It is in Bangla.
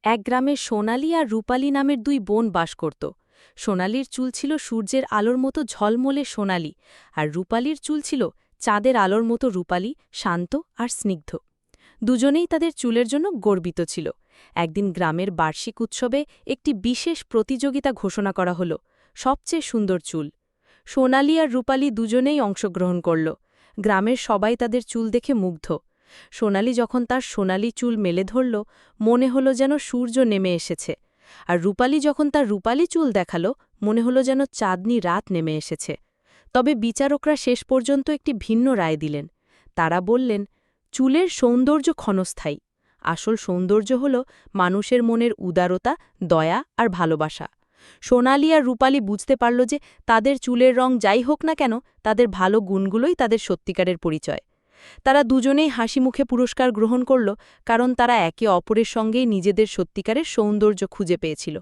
এক গ্রামে সোনালি আর রূপালী নামের দুই বোন বাস করত। সোনালির চুল ছিল সূর্যের আলোর মতো ঝলমলে সোনালি, আর রূপালীর চুল ছিল চাঁদের আলোর মতো রূপালী, শান্ত আর স্নিগ্ধ। দুজনেই তাদের চুলের জন্য গর্বিত ছিল। একদিন গ্রামের বার্ষিক উৎসবে একটি বিশেষ প্রতিযোগিতা ঘোষণা করা হল, সবচেয়ে সুন্দর চুল। সোনালি আর রূপালী দুজনেই অংশগ্রহণ করল। গ্রামের সবাই তাদের চুল দেখে মুগ্ধ। সোনালি যখন তার সোনালি চুল মেলে ধরল, মনে হলো যেন সূর্য নেমে এসেছে। আর রূপালী যখন তার রূপালী চুল দেখাল, মনে হলো যেন চাঁদনি রাত নেমে এসেছে। তবে বিচারকরা শেষ পর্যন্ত একটি ভিন্ন রায় দিলেন। তারা বললেন, চুলের সৌন্দর্য ক্ষণস্থায়ী, আসল সৌন্দর্য হল মানুষের মনের উদারতা, দয়া আর ভালোবাসা। সোনালি আর রূপালী বুঝতে পারল যে তাদের চুলের রং যাই হোক না কেন, তাদের ভালো গুণগুলোই তাদের সত্যিকারের পরিচয়। তারা দুজনেই হাসিমুখে পুরস্কার গ্রহণ করল, কারণ তারা একে অপরের সঙ্গেই নিজেদের সত্যিকারের সৌন্দর্য খুঁজে পেয়েছিল।